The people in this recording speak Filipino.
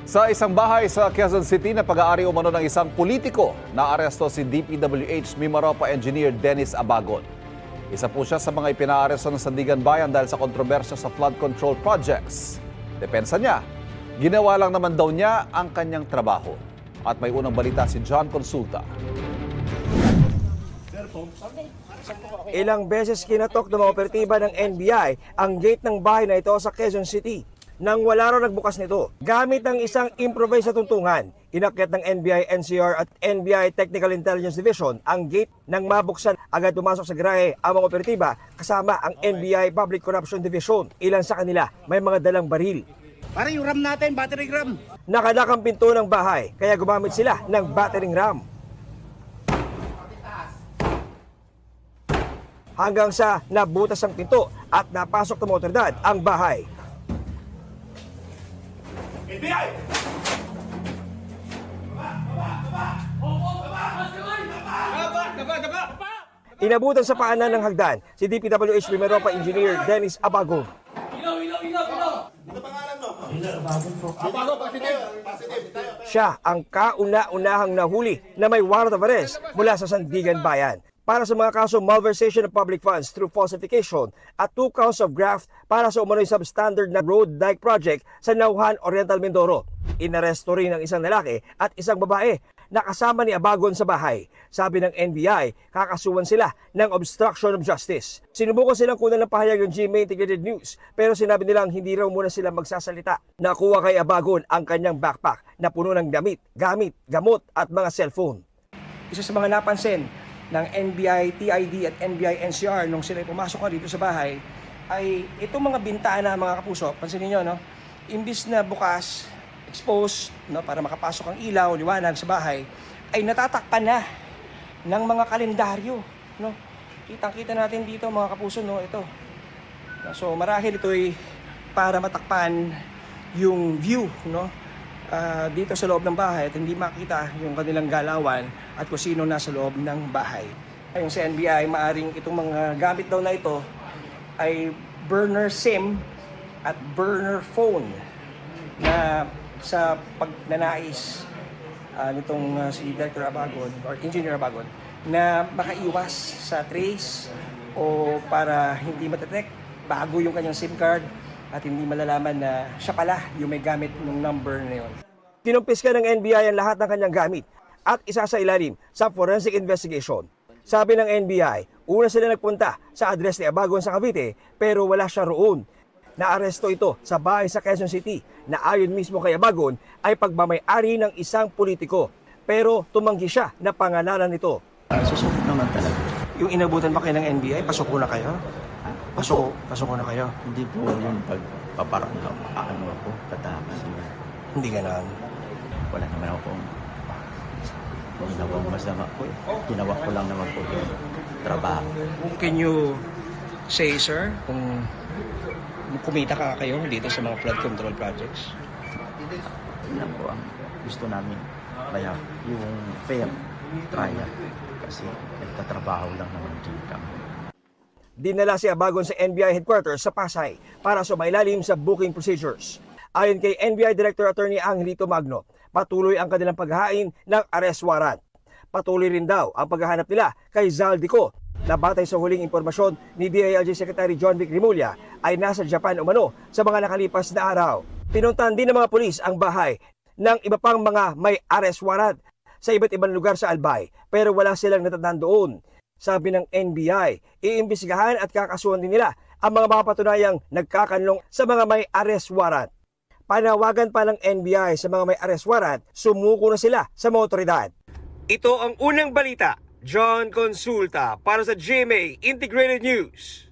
Sa isang bahay sa Quezon City na pag-aari umano ng isang politiko, naaresto si DPWH Mimaropa Engineer Dennis Abagon. Isa po siya sa mga ipinaaresto ng Sandigan Bayan dahil sa kontrobersya sa flood control projects. Depensa niya, ginawa lang naman daw niya ang kanyang trabaho. At may unang balita si John Consulta. Ilang beses kinatok ng mga operatiba ng NBI ang gate ng bahay na ito sa Quezon City. Nang wala raw nagbukas nito, gamit ng isang improvised na tuntungan, inakyat ng NBI NCR at NBI Technical Intelligence Division ang gate nang mabuksan. Agad pumasok sa garahe ang mga operatiba kasama ang NBI Public Corruption Division. Ilan sa kanila may mga dalang baril. Para yung RAM natin, battery RAM. Nakadak ang pinto ng bahay kaya gumamit sila ng battering ram. Hanggang sa nabutas ang pinto at napasok ng mga otoridad ang bahay. FBI! Inabutan sa paanan ng hagdan si DPWH Mimaropa Engineer Dennis Abagon. Siya ang kauna-unahang nahuli na may warrant of arrest mula sa Sandigan Bayan para sa mga kaso malversation of public funds through falsification at 2 counts of graft para sa umano'y substandard na road dike project sa Nauhan, Oriental Mindoro. Inaresto rin ang isang lalaki at isang babae na kasama ni Abagon sa bahay. Sabi ng NBI, kakasuhan sila ng obstruction of justice. Sinubukan silang kunan ng pahayag ng GMA Integrated News pero sinabi nilang hindi raw muna sila magsasalita. Nakuha kay Abagon ang kanyang backpack na puno ng damit, gamit, gamot at mga cellphone. Isa sa mga napansin ng NBI TID at NBI NCR nung sila pumasok dito sa bahay ay itong mga bintana, mga kapuso, pansinin niyo, no? Imbis na bukas, exposed, no, para makapasok ang ilaw, liwanag sa bahay, ay natatakpan na ng mga kalendaryo, no? Kitang-kita natin dito, mga kapuso, no, ito. So marahil ito ay para matakpan yung view, no? Dito sa loob ng bahay at hindi makita yung kanilang galawan at kung sino nasa loob ng bahay. Ayon sa NBI, maaring itong mga gamit daw na ito ay burner SIM at burner phone na sa pagnanais nitong si Director Abagon or Engineer Abagon na makaiwas sa trace o para hindi matetect bago yung kanyang SIM card at hindi malalaman na siya pala yung may gamit ng number na yun. Kinumpiska ng NBI ang lahat ng kanyang gamit at isa sa ilalim sa forensic investigation. Sabi ng NBI, una sila nagpunta sa address ni Abagon sa Cavite pero wala siya roon. Naaresto ito sa bahay sa Quezon City na ayon mismo kay Abagon ay pagmamay-ari ng isang politiko. Pero tumanggi siya na pangalanan nito. Susunod naman talaga. Yung inabutan ba kayo ng NBI, pasok na kayo? Pasok na kayo? Hindi po yung pagpaparamdam. Ano ako, katakas niya. Hindi gano'n. Wala naman ako kung ginawang masama po. Ginawa ko lang naman po yung trabaho. Can you say, sir, kung kumita ka kayo dito sa mga flood control projects? Yan po ang gusto namin. Kaya yung fair trial. Kasi nagtatrabaho lang naman din kami. Dinala si Abagon sa NBI headquarters sa Pasay para sumailalim sa booking procedures. Ayon kay NBI Director Attorney Angelito Magno, patuloy ang kanilang paghahain ng arrest warrant. Patuloy rin daw ang paghahanap nila kay Zaldico na batay sa huling impormasyon ni DILG Secretary John Vic Rimulya ay nasa Japan umano sa mga nakalipas na araw. Pinuntahan din ng mga pulis ang bahay ng iba pang mga may arrest warrant sa iba't ibang lugar sa Albay pero wala silang natatandaan doon. Sabi ng NBI, iimbestigahan at kakasuhan din nila ang mga mapapatunayang nagkakanlong sa mga may arrest warrant. Panawagan pa ng NBI sa mga may arrest warrant, sumuko na sila sa mga otoridad. Ito ang unang balita. John Consulta para sa GMA Integrated News.